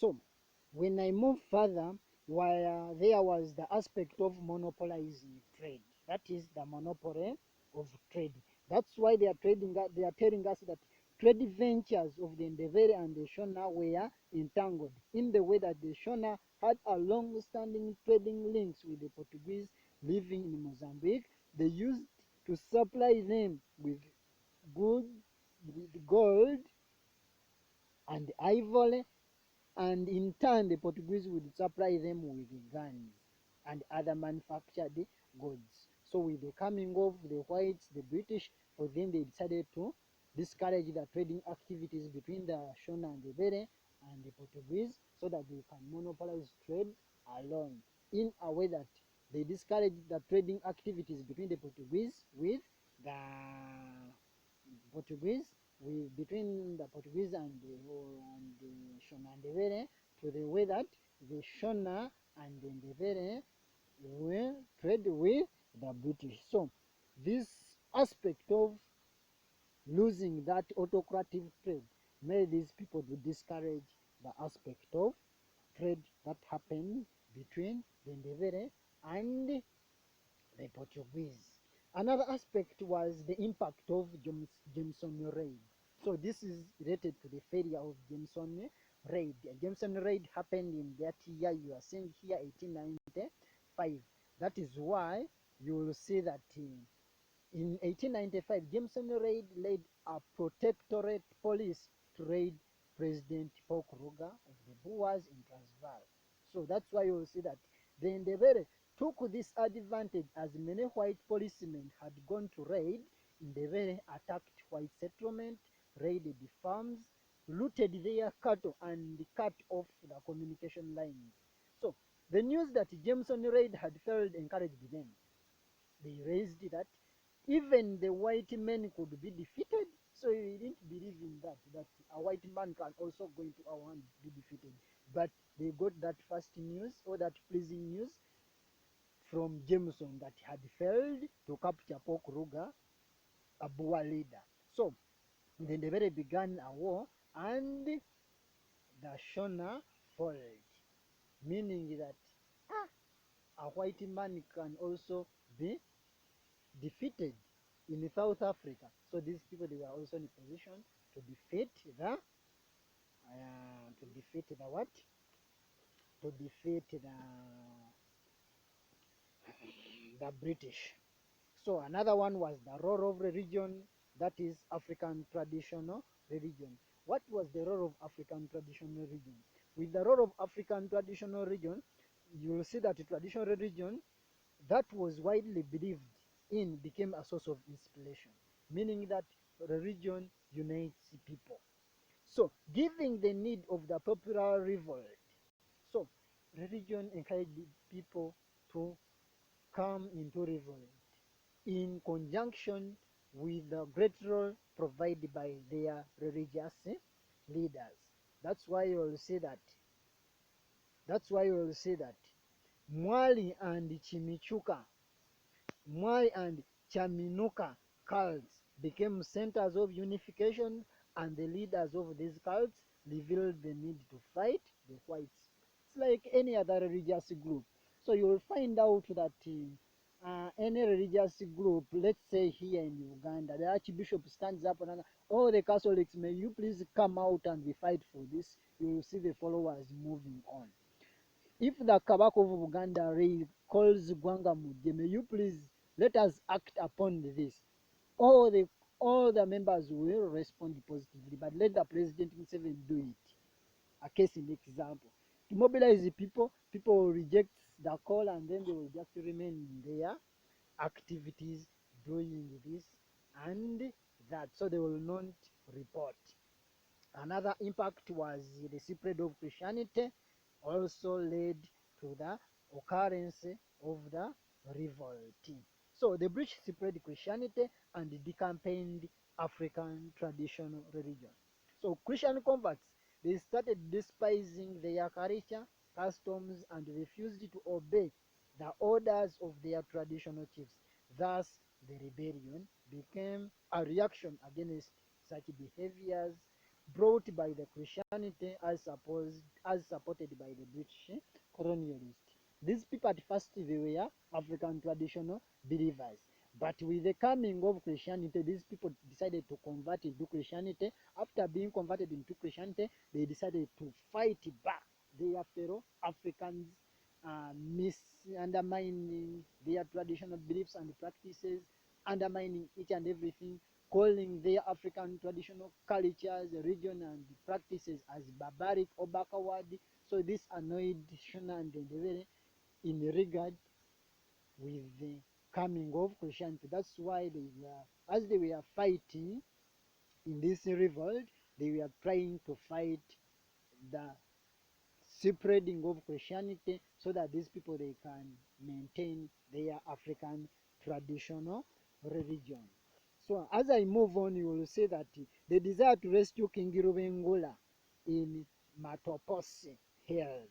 So when I move further, where there was the aspect of monopolizing trade, that is the monopoly of trade. That's why they are they are telling us that trade ventures of the Ndebele and the Shona were entangled in the way that the Shona had a long-standing trading links with the Portuguese living in Mozambique. They used to supply them with good with gold and ivory, and in turn the Portuguese would supply them with guns and other manufactured goods. So with the coming of the whites, the British, for them they decided to discourage the trading activities between the Shona and the Bere and the Portuguese so that they can monopolize trade alone, in a way that they discouraged the trading activities between the Portuguese with the Portuguese between the Portuguese and the Shona and Ndebele, to the way that the Shona and the Ndebele were trade with the British. So this aspect of losing that autocratic trade made these people to discourage the aspect of trade that happened between the Ndebele and the Portuguese. Another aspect was the impact of Jameson raid. So this is related to the failure of Jameson raid. Jameson raid happened in that year you are seeing here, 1895. That is why you will see that in 1895, Jameson raid led a protectorate police to raid President Paul Kruger of the Boers in Transvaal. So that's why you will see that the Ndebele took this advantage, as many white policemen had gone to raid. Ndebele attacked white settlement, raided the farms, looted their cattle, and cut off the communication lines. So the news that Jameson raid had failed encouraged them. They raised that even the white men could be defeated. So he didn't believe in that a white man can also go into our hand be defeated. But they got that first news, or that pleasing news, from Jameson, that had failed to capture Paul Kruger, a Boer leader. So then the very began a war, and the Shona followed, meaning that a white man can also be defeated in South Africa. So these people, they were also in a position to defeat the what? To defeat the British. So another one was the role of religion, that is African traditional religion. What was the role of African traditional religion? With the role of African traditional religion, you will see that the traditional religion that was widely believed in became a source of inspiration, meaning that religion unites people. So, giving the need of the popular revolt, so religion encouraged people to come into revolt in conjunction with the great role provided by their religious leaders. That's why you will see that. That's why you will see that Mwali and Chimichuka, Mwai and Chaminuka cults became centers of unification, and the leaders of these cults revealed the need to fight the whites. It's like any other religious group. So you will find out that any religious group, let's say here in Uganda, the Archbishop stands up and all the Catholics, may you please come out and we fight for this. You will see the followers moving on. If the Kabaka of Uganda calls Gwanga Mujje, may you please let us act upon this. All the all the members will respond positively, but let the President himself do it. A case in example. To mobilize the people, people will reject the call, and then they will just remain in their activities doing this and that. So they will not report. Another impact was the spread of Christianity, also led to the occurrence of the revolt. So the British spread Christianity and decamped African traditional religion. So Christian converts, they started despising their culture, customs, and refused to obey the orders of their traditional chiefs. Thus, the rebellion became a reaction against such behaviors brought by the Christianity as supported by the British colonialists. These people at first they were African traditional believers. But with the coming of Christianity, these people decided to convert into Christianity. After being converted into Christianity, they decided to fight back their fellow Africans, undermining their traditional beliefs and practices, undermining each and everything, calling their African traditional cultures, religion, and practices as barbaric or backward. So this annoyed Shona and Ndebele in regard with the coming of Christianity. That's why they were, as they were fighting in this revolt, they were trying to fight the spreading of Christianity so that these people they can maintain their African traditional religion. So as I move on, you will see that they desire to rescue King Rubengula in Matoposi Hills.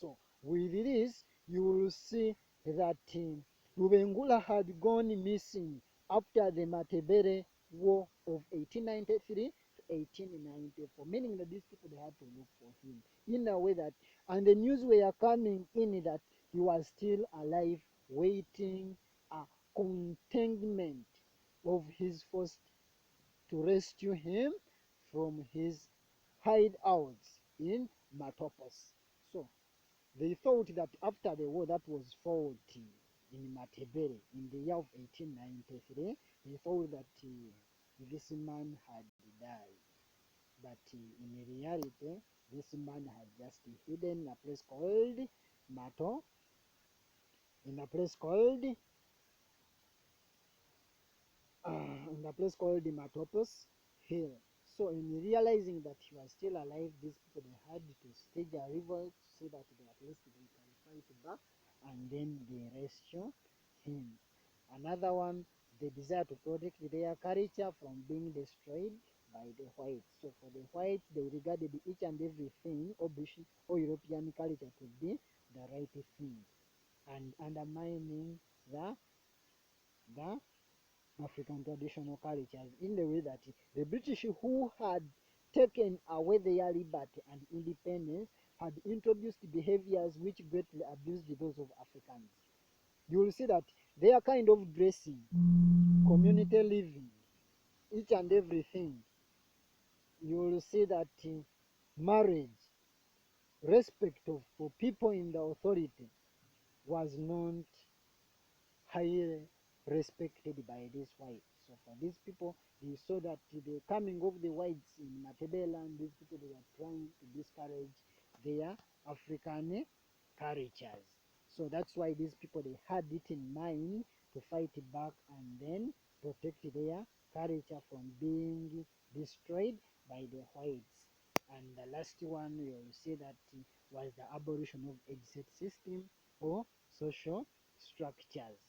So with this, you will see that Rubengula had gone missing after the Matebere War of 1893 to 1894, meaning that these people they had to look for him in a way that, and the news were coming in that he was still alive, waiting a containment of his force to rescue him from his hideouts in Matopos. So they thought that after the war that was fought in Matebele in the year of 1893, they thought that this man had died. But in reality, this man had just hidden in a place called Mato, in a place called in a place called the Matopos Hill. So in realizing that he was still alive, these people they had to stage a revolt so that they at least they can fight back, and then they rescue him. Another one, they desire to protect their culture from being destroyed by the whites. So for the whites, they regarded each and everything or British or European culture to be the right thing, and undermining the African traditional cultures in the way that the British, who had taken away their liberty and independence, had introduced behaviors which greatly abused those of Africans. You will see that their kind of dressing, community living, each and everything, you will see that marriage, respect for people in the authority was not highly respected by these whites. So for these people, they saw that the coming of the whites in Matabeleland, these people they were trying to discourage their African cultures. So that's why these people they had it in mind to fight back and then protect their culture from being destroyed by the whites. And the last one you'll see that was the abolition of age set system or social structures.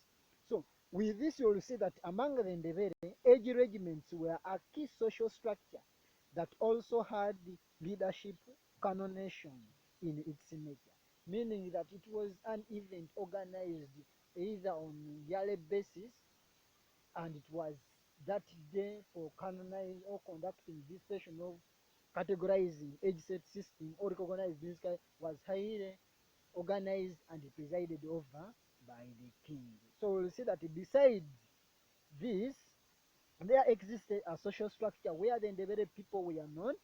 So with this, you will see that among the Ndebele, age regiments were a key social structure that also had leadership canonation in its nature, meaning that it was an event organized either on yearly basis, and it was that day for canonizing or conducting this session of categorizing age set system or recognized this guy was highly organized and presided over by the king. So we'll see that besides this, there existed a social structure where the Ndebele people were not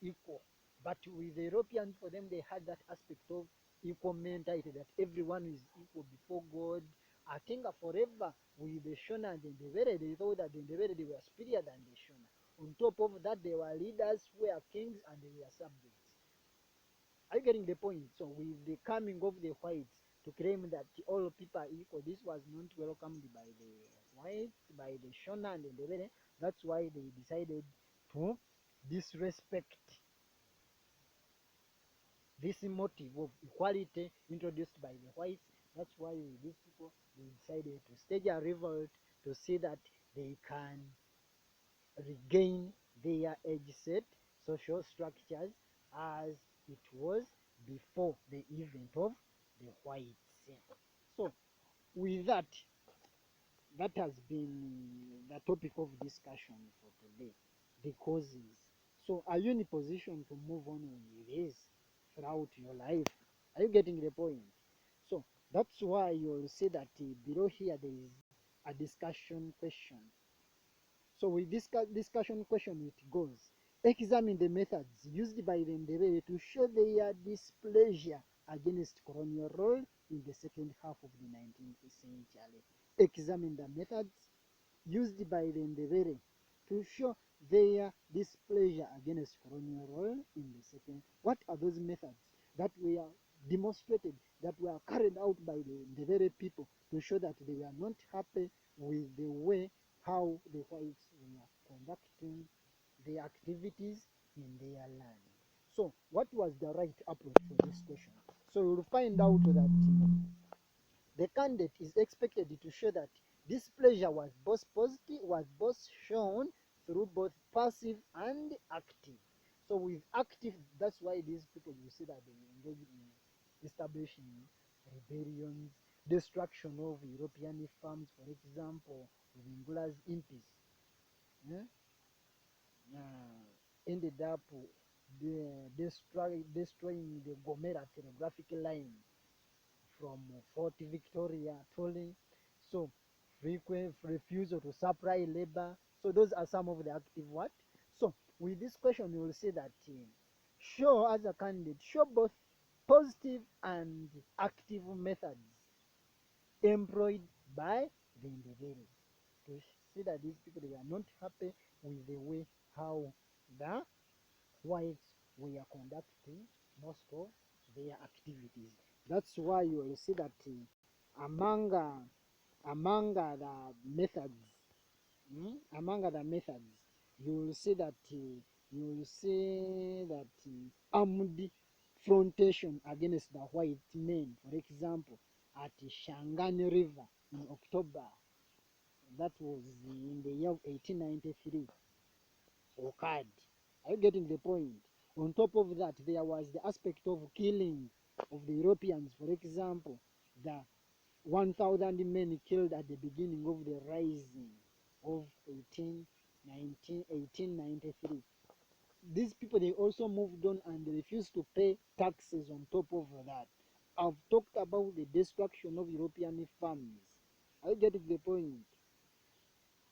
equal. But with the Europeans, for them, they had that aspect of equal mentality that everyone is equal before God. I think forever with the Shona and the Ndebele, they thought that the Ndebele they were superior than the Shona. On top of that, they were leaders who were kings and they were subjects. Are you getting the point? So with the coming of the whites to claim that all people are equal, this was not welcomed by the whites, by the Shona and the Ndebele. That's why they decided to disrespect this motive of equality introduced by the whites. That's why these people they decided to stage a revolt to see that they can regain their age set social structures as it was before the event of the whites. So, with that, that has been the topic of discussion for today, the causes. So are you in a position to move on with this throughout your life? Are you getting the point? So that's why you'll see that below here there is a discussion question. So with this discussion question, it goes: examine the methods used by the Ndebele to show their displeasure against colonial rule in the second half of the 19th century. Examine the methods used by the Ndebele to show their displeasure against colonial rule in the second. What are those methods that were demonstrated, that were carried out by the Ndebele people to show that they were not happy with the way how the whites were conducting their activities in their land? So, what was the right approach for this question? So, you'll find out that the candidate is expected to show that displeasure was both positive, was both shown through both passive and active. So with active, that's why these people, you see that they engage in establishing rebellions, destruction of European farms, for example, Wingula's impis, ended up destroying the Gomera telegraphic line from Fort Victoria, tolling, so frequent refusal to supply labor. So those are some of the active what. So with this question, you will see that show as a candidate, show both positive and active methods employed by the individual to see that these people, they are not happy with the way how the whites were conducting most of their activities. That's why you will see that among the methods, you will see that armed frontation against the white men, for example, at Shangani River in October. That was in the year of 1893. Occurred. Are you getting the point? On top of that, there was the aspect of killing of the Europeans. For example, the 1,000 men killed at the beginning of the rising of 1893. These people, they also moved on and they refused to pay taxes on top of that. I've talked about the destruction of European farms. Are you getting the point?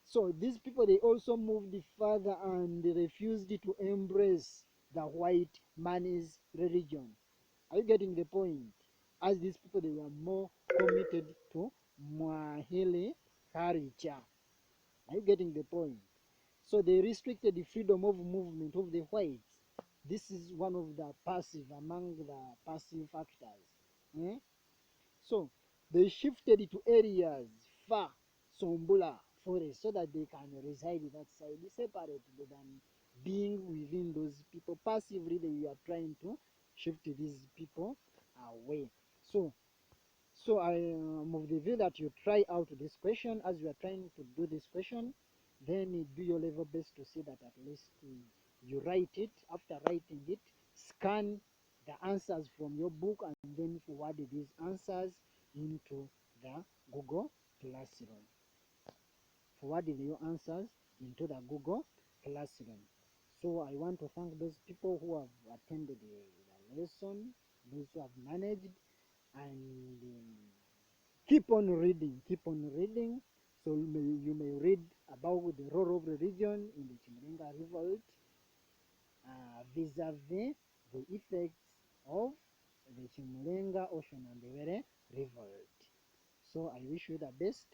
So these people, they also moved further and they refused to embrace the white man's religion. Are you getting the point? As these people, they were more committed to Mwahili culture. Are you getting the point? So they restricted the freedom of movement of the whites. This is one of the passive, among the passive factors. Eh? So they shifted to areas far Sombula forest so that they can reside that side separate than being within those people. Passively, they are trying to shift these people away. So I am of the view that you try out this question. As you are trying to do this question, then you do your level best to see that at least you write it. After writing it, scan the answers from your book and then forward these answers into the Google Classroom. Forward your answers into the Google Classroom. So I want to thank those people who have attended the lesson, those who have managed, and keep on reading, keep on reading. So you may read about the role of religion in the Chimurenga revolt vis-a-vis the effects of the Chimurenga Ocean and the Were revolt. So I wish you the best.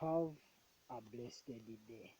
Have a blessed day.